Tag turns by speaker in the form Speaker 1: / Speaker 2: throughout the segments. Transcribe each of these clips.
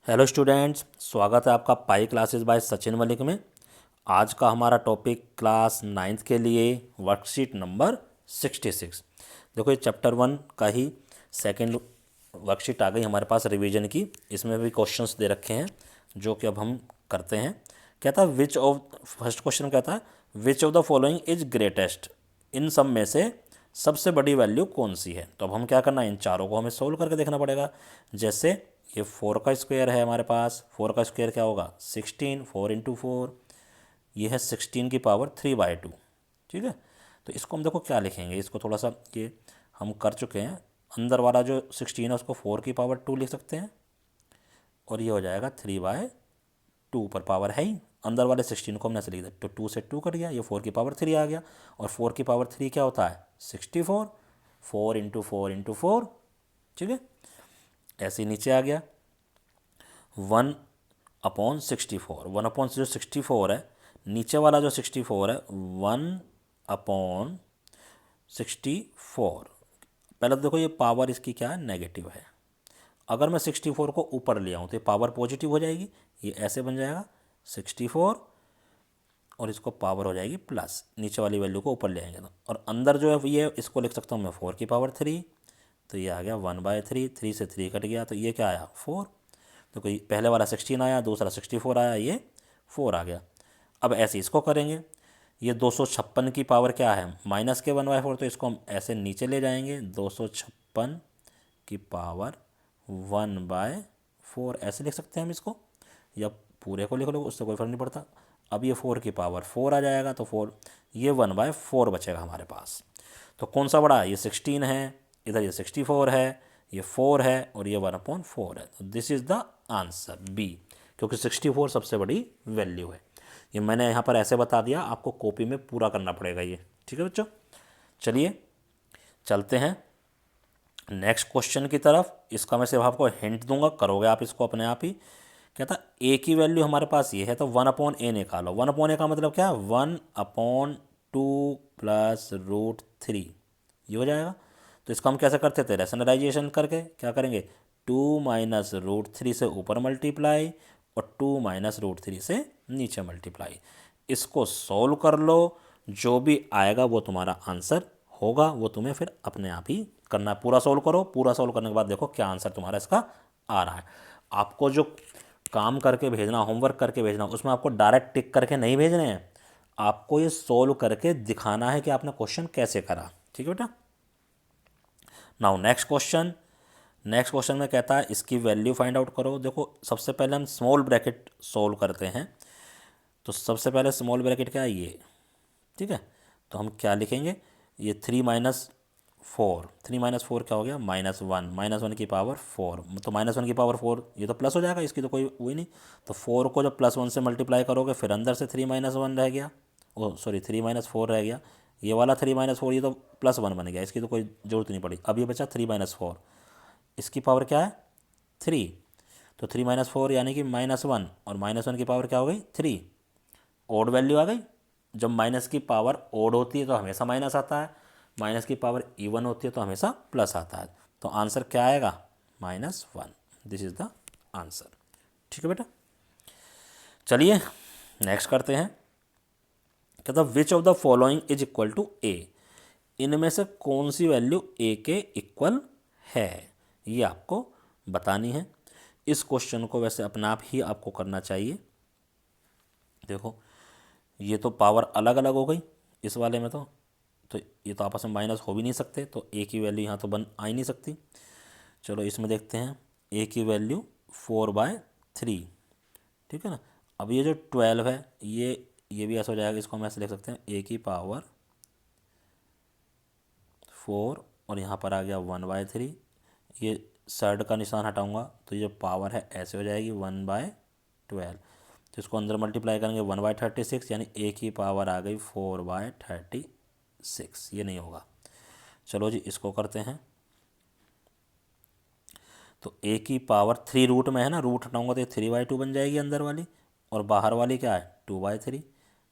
Speaker 1: Hello students, स्वागत है आपका pi classes bye Sachin Malik में। आज का हमारा टॉपिक क्लास नाइन्थ के लिए वर्कशीट नंबर 66। देखो ये चैप्टर 1 का ही सेकंड वर्कशीट आ गई हमारे पास रिवीजन की। इसमें भी क्वेश्चंस दे रखे हैं जो कि अब हम करते हैं। कहता है विच ऑफ फर्स्ट क्वेश्चन कहता है which of the following is greatest. इन सब में से सबसे बड़ी वैल्यू कौन सी है। तो अब हम क्या करना है, इन चारों को हमें सोल्व करके देखना पड़ेगा। जैसे ये 4 का स्क्वायर है हमारे पास, 4 का स्क्वायर क्या होगा 16, 4 इंटू 4, ये है 16 की पावर 3/2। ठीक है, तो इसको हम देखो क्या लिखेंगे, इसको थोड़ा सा ये हम कर चुके हैं। अंदर वाला जो 16 है उसको 4 की पावर 2 लिख सकते हैं और ये हो जाएगा 3/2 पर पावर है ही। अंदर वाले 16 को हमने ऐसे लिख दिया तो 2 से 2 कट गया, ये 4 की पावर 3 आ गया। और 4 की पावर 3 क्या होता है 64, 4 इंटू 4 इंटू 4। ठीक है, ऐसे ही नीचे आ गया 1/64। 1 अपॉन जो 64 है, नीचे वाला जो 64 है 1/64। पहले तो देखो ये पावर इसकी क्या है, नेगेटिव है। अगर मैं 64 को ऊपर ले आऊँ तो ये पावर पॉजिटिव हो जाएगी, ये ऐसे बन जाएगा 64 और इसको पावर हो जाएगी प्लस, नीचे वाली वैल्यू को ऊपर ले आएंगे तो। और अंदर जो है ये इसको लिख सकता हूँ मैं 4 की पावर 3, तो ये आ गया 1/3। 3 से 3 कट गया तो ये क्या आया 4। तो कोई पहले वाला 16 आया, दूसरा 64 आया, ये 4 आ गया। अब ऐसे इसको करेंगे, ये 256 की पावर क्या है माइनस के 1/4, तो इसको हम ऐसे नीचे ले जाएंगे 256 की पावर 1/4 ऐसे लिख सकते हैं हम इसको, या पूरे को लिख लो उससे कोई फर्क नहीं पड़ता। अब ये 4 की पावर 4 आ जाएगा तो 4, ये 1/4 बचेगा हमारे पास। तो कौन सा बड़ा है, ये 16 है, इधर ये 64 है, ये 4 है और ये 1/4 है। तो this is the answer B, क्योंकि 64 सबसे बड़ी वैल्यू है। ये मैंने यहाँ पर ऐसे बता दिया, आपको कॉपी में पूरा करना पड़ेगा ये। ठीक है बच्चों, चलिए चलते हैं नेक्स्ट क्वेश्चन की तरफ। इसका मैं सिर्फ आपको हिंट दूंगा, करोगे आप इसको अपने आप ही। कहता ए की वैल्यू हमारे पास ये है तो 1/a निकालो। 1/a का मतलब क्या है 1/2 प्लस √3, ये हो जाएगा। तो इसको हम कैसे करते थे, रैशनलाइजेशन करके क्या करेंगे 2 माइनस √3 से ऊपर मल्टीप्लाई और 2 माइनस √3 से नीचे मल्टीप्लाई। इसको सोल्व कर लो, जो भी आएगा वो तुम्हारा आंसर होगा, वो तुम्हें फिर अपने आप ही करना है। पूरा सोल्व करो, पूरा सोल्व करने के बाद देखो क्या आंसर तुम्हारा इसका आ रहा है। आपको जो काम करके भेजना, होमवर्क करके भेजना, उसमें आपको डायरेक्ट टिक करके नहीं भेजने हैं, आपको ये सोल्व करके दिखाना है कि आपने क्वेश्चन कैसे करा। ठीक है बेटा। Now next question. Next question में कहता है इसकी वैल्यू फाइंड आउट करो। देखो सबसे पहले हम स्मॉल ब्रैकेट सोल्व करते हैं। तो सबसे पहले स्मॉल ब्रैकेट क्या है ये, ठीक है। तो हम क्या लिखेंगे, ये 3 - 4, 3 - 4 क्या हो गया -1, -1 की पावर 4। तो -1 की पावर 4 ये तो प्लस हो जाएगा, इसकी तो कोई वही नहीं। तो 4 को जब +1 से मल्टीप्लाई करोगे फिर अंदर से 3 - 1 रह गया, ओ सॉरी 3 - 4 रह गया। ये वाला 3 - 4 ये तो +1 बन गया, इसकी तो कोई जरूरत नहीं पड़ी। अब ये बचा 3 - 4, इसकी पावर क्या है 3। तो 3 - 4 यानी कि -1, और -1 की पावर क्या हो गई 3, ओड वैल्यू आ गई। जब माइनस की पावर ओड होती है तो हमेशा माइनस आता है, माइनस की पावर इवन होती है तो हमेशा प्लस आता है। तो आंसर क्या आएगा -1। This is the answer. ठीक है बेटा, चलिए नेक्स्ट करते हैं। कहता which of the following is equal to A. इनमें से कौन सी वैल्यू ए के इक्वल है, ये आपको बतानी है। इस क्वेश्चन को वैसे अपना आप ही आपको करना चाहिए। देखो ये तो पावर अलग अलग हो गई इस वाले में, तो ये तो आपस में माइनस हो भी नहीं सकते, तो ए की वैल्यू यहाँ तो बन आ ही नहीं सकती। चलो इसमें देखते हैं, ए की वैल्यू 4/3। ठीक है ना। अब ये जो 12 है ये भी ऐसा हो जाएगा, इसको हम ऐसे लिख सकते हैं ए की पावर 4 और यहाँ पर आ गया 1/3। ये साइड का निशान हटाऊंगा तो ये पावर है ऐसे हो जाएगी 1/12। तो इसको अंदर मल्टीप्लाई करेंगे 1/36, यानी ए की पावर आ गई 4/36। ये नहीं होगा। चलो जी इसको करते हैं। तो ए की पावर 3 रूट में है ना, रूट हटाऊंगा तो ये 3/2 बन जाएगी अंदर वाली, और बाहर वाली क्या है 2/3।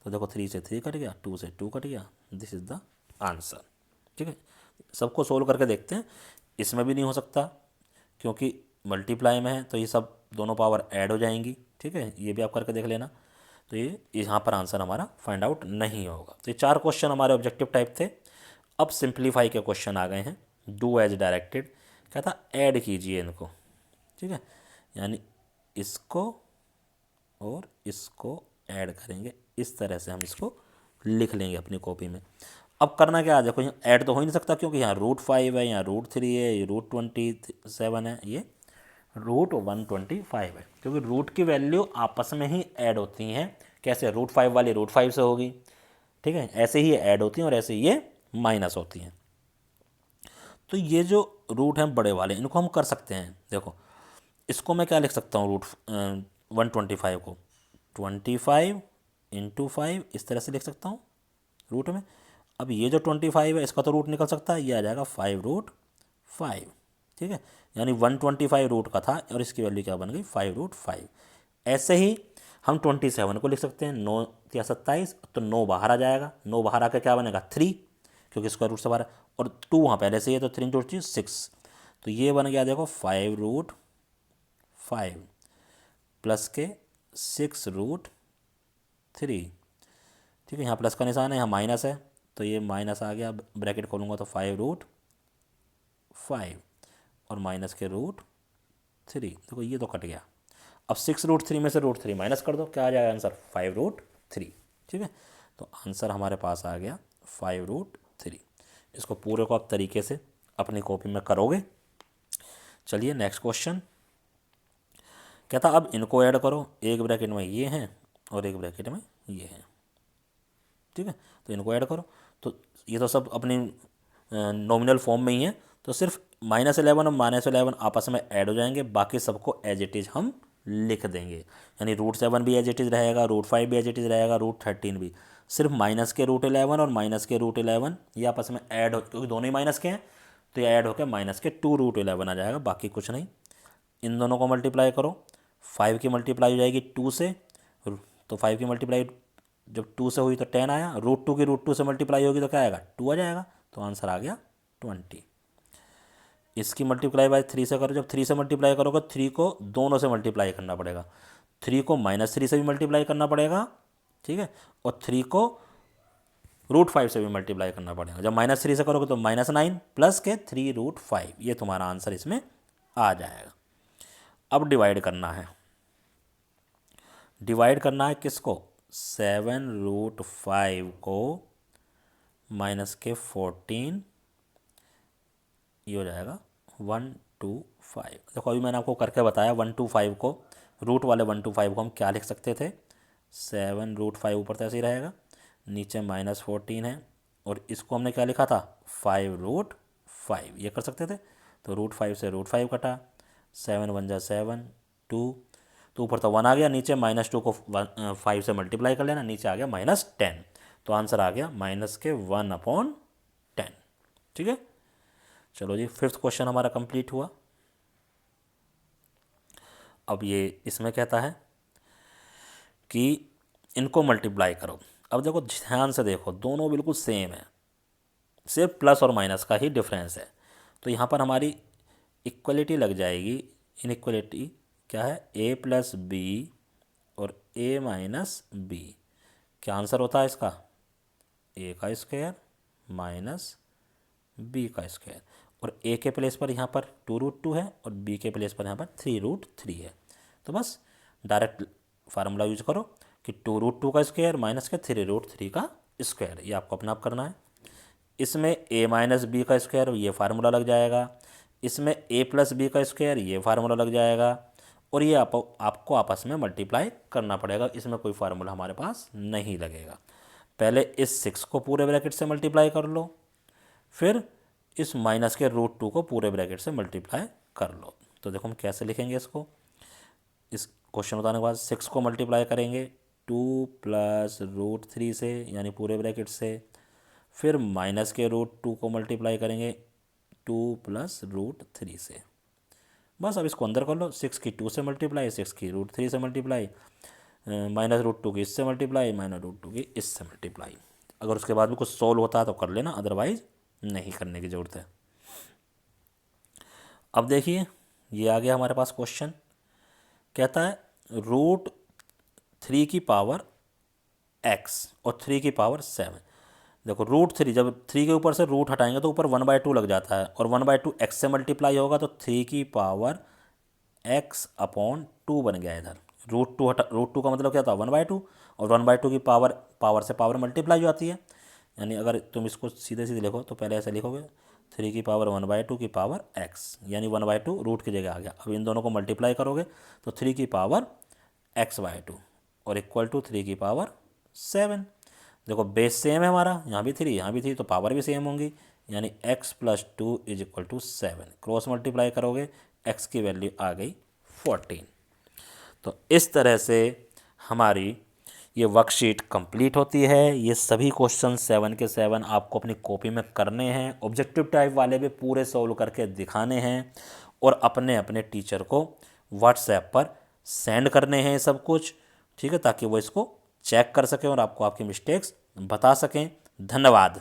Speaker 1: तो देखो 3 से 3 कट गया, 2 से 2 कट गया। This is the answer. ठीक है, सबको सोल्व करके देखते हैं। इसमें भी नहीं हो सकता क्योंकि मल्टीप्लाई में है तो ये सब दोनों पावर ऐड हो जाएंगी, ठीक है, ये भी आप करके देख लेना। तो ये यहाँ पर आंसर हमारा फाइंड आउट नहीं होगा। तो ये 4 क्वेश्चन हमारे ऑब्जेक्टिव टाइप थे। अब सिंप्लीफाई के क्वेश्चन आ गए हैं। डू एज डायरेक्टेड, क्या था, ऐड कीजिए इनको, ठीक है, यानी इसको और इसको ऐड करेंगे, इस तरह से हम इसको लिख लेंगे अपनी कॉपी में। अब करना क्या है, देखो यहाँ ऐड तो हो ही नहीं सकता क्योंकि यहाँ √5 है, यहाँ √3 है, ये √27 है, ये √125 है, क्योंकि रूट की वैल्यू आपस में ही ऐड होती हैं। कैसे, √5 वाली √5 से होगी, ठीक है, ऐसे ही ऐड होती हैं और ऐसे ये माइनस होती हैं। तो ये जो रूट हैं बड़े वाले, इनको हम कर सकते हैं। देखो इसको मैं क्या लिख सकता हूँ, 125 को 25 × 5 इस तरह से लिख सकता हूँ रूट में। अब ये जो 25 है इसका तो रूट निकल सकता है, ये आ जाएगा 5√5, ठीक है, यानी 125 रूट का था और इसकी वैल्यू क्या बन गई, 5√5। ऐसे ही हम 27 को लिख सकते हैं, 9 या 27, तो 9 बाहर आ जाएगा, 9 बाहर आकर क्या बनेगा 3, क्योंकि इसका रूट से बाहर है, और 2 वहाँ पहले से ही है तो 3 × 2 = 6, तो ये बन गया देखो 5√5 प्लस के 6√3, ठीक है, यहाँ प्लस का निशान है, यहाँ माइनस है, तो ये माइनस आ गया, ब्रैकेट खोलूँगा तो 5√5 और माइनस के √3, देखो ये तो कट गया। अब 6√3 में से √3 माइनस कर दो, क्या आ जाएगा आंसर, 5√3, ठीक है, तो आंसर हमारे पास आ गया 5√3। इसको पूरे को आप तरीके से अपनी कॉपी में करोगे। चलिए नेक्स्ट क्वेश्चन, कहता अब इनको ऐड करो, एक ब्रैकेट में ये हैं और एक ब्रैकेट में ये हैं, ठीक है, तो इनको ऐड करो, तो ये तो सब अपनी नॉमिनल फॉर्म में ही है, तो सिर्फ -11 और -11 आपस में ऐड हो जाएंगे, बाकी सबको एज इट इज़ हम लिख देंगे, यानी √7 भी एज इट इज़ रहेगा, √5 भी एज इट इज़ रहेगा, √13 भी, सिर्फ माइनस के √11 और माइनस के √11 ये आपस में ऐड हो, क्योंकि दोनों ही माइनस के हैं तो ये ऐड होकर माइनस के 2√11 आ जाएगा, बाकी कुछ नहीं। इन दोनों को मल्टीप्लाई करो, 5 की मल्टीप्लाई हो जाएगी 2 से, तो 5 की मल्टीप्लाई जब 2 से हुई तो 10 आया, √2 की √2 से मल्टीप्लाई होगी तो क्या आएगा, 2 आ जाएगा, तो आंसर आ गया 20। इसकी मल्टीप्लाई बाय 3 से करो, जब 3 से मल्टीप्लाई करोगे 3 को दोनों से मल्टीप्लाई करना पड़ेगा, 3 को -3 से भी मल्टीप्लाई करना पड़ेगा, ठीक है, और 3 को √5 से भी मल्टीप्लाई करना पड़ेगा। जब -3 से करोगे तो -9 प्लस के 3√5, ये तुम्हारा आंसर इसमें आ जाएगा। अब डिवाइड करना है, डिवाइड करना है किसको, 7√5 को माइनस के 14, ये हो जाएगा 125। देखो अभी मैंने आपको करके बताया 125 को, रूट वाले 125 को हम क्या लिख सकते थे, 7√5 ऊपर तो ऐसे ही रहेगा, नीचे -14 है, और इसको हमने क्या लिखा था 5√5, ये कर सकते थे, तो √5 से √5 कटा, 7 × 1 = 7, 2, तो ऊपर तो 1 आ गया, नीचे -2 को 5 से मल्टीप्लाई कर लेना, नीचे आ गया -10, तो आंसर आ गया -1/10, ठीक है। चलो जी, 5th क्वेश्चन हमारा कंप्लीट हुआ। अब ये इसमें कहता है कि इनको मल्टीप्लाई करो। अब देखो ध्यान से देखो, दोनों बिल्कुल सेम है, सिर्फ प्लस और माइनस का ही डिफरेंस है, तो यहाँ पर हमारी इक्वलिटी लग जाएगी। इनइक्वलिटी क्या है, a+b और a-b, क्या आंसर होता है इसका, a² माइनस b², और a के प्लेस पर यहाँ पर 2√2 है और b के प्लेस पर यहाँ पर 3√3 है, तो बस डायरेक्ट फार्मूला यूज करो कि 2√2² माइनस के 3√3 का स्क्वायर, ये आपको अपना आप करना है। इसमें a - b² ये फार्मूला लग जाएगा, इसमें a + b², ये फार्मूला लग जाएगा, और ये आपको आपस में मल्टीप्लाई करना पड़ेगा, इसमें कोई फार्मूला हमारे पास नहीं लगेगा। पहले इस 6 को पूरे ब्रैकेट से मल्टीप्लाई कर लो, फिर इस माइनस के √2 को पूरे ब्रैकेट से मल्टीप्लाई कर लो। तो देखो हम कैसे लिखेंगे इसको, इस क्वेश्चन बताने के बाद 6 को मल्टीप्लाई करेंगे 2 + √3 से, यानी पूरे ब्रैकेट से, फिर माइनस के √2 को मल्टीप्लाई करेंगे 2 + √3 से, बस अब इसको अंदर कर लो, 6 की 2 से मल्टीप्लाई, 6 की √3 से मल्टीप्लाई, -√2 की इससे मल्टीप्लाई, -√2 की इससे मल्टीप्लाई। अगर उसके बाद भी कुछ सोल्व होता है तो कर लेना, अदरवाइज नहीं करने की ज़रूरत है। अब देखिए ये आ गया हमारे पास क्वेश्चन। कहता है रूट 3 की पावर x और 3 की पावर 7। देखो रूट 3, जब 3 के ऊपर से रूट हटाएंगे तो ऊपर 1/2 लग जाता है, और 1/2 x से मल्टीप्लाई होगा तो 3 की पावर x अपॉन 2 बन गया इधर। रूट 2 का मतलब क्या था 1/2, और 1/2 की पावर से पावर मल्टीप्लाई हो जाती है। यानी अगर तुम इसको सीधे सीधे लिखो तो पहले ऐसे लिखोगे 3 की पावर 1/2 की पावर x, यानी 1/2 रूट की जगह आ गया। अब इन दोनों को मल्टीप्लाई करोगे तो 3 की पावर x/2 और इक्वल टू 3 की पावर 7। देखो बेस सेम है हमारा, यहाँ भी 3 यहाँ भी 3, तो पावर भी सेम होंगी, यानी x + 2 = 7। क्रॉस मल्टीप्लाई करोगे x की वैल्यू आ गई 14। तो इस तरह से हमारी ये वर्कशीट कंप्लीट होती है। ये सभी क्वेश्चन 7 के 7 आपको अपनी कॉपी में करने हैं, ऑब्जेक्टिव टाइप वाले भी पूरे सॉल्व करके दिखाने हैं, और अपने अपने टीचर को व्हाट्सएप पर सेंड करने हैं सब कुछ, ठीक है, ताकि वो इसको चेक कर सकें और आपको आपकी मिस्टेक्स बता सकें। धन्यवाद।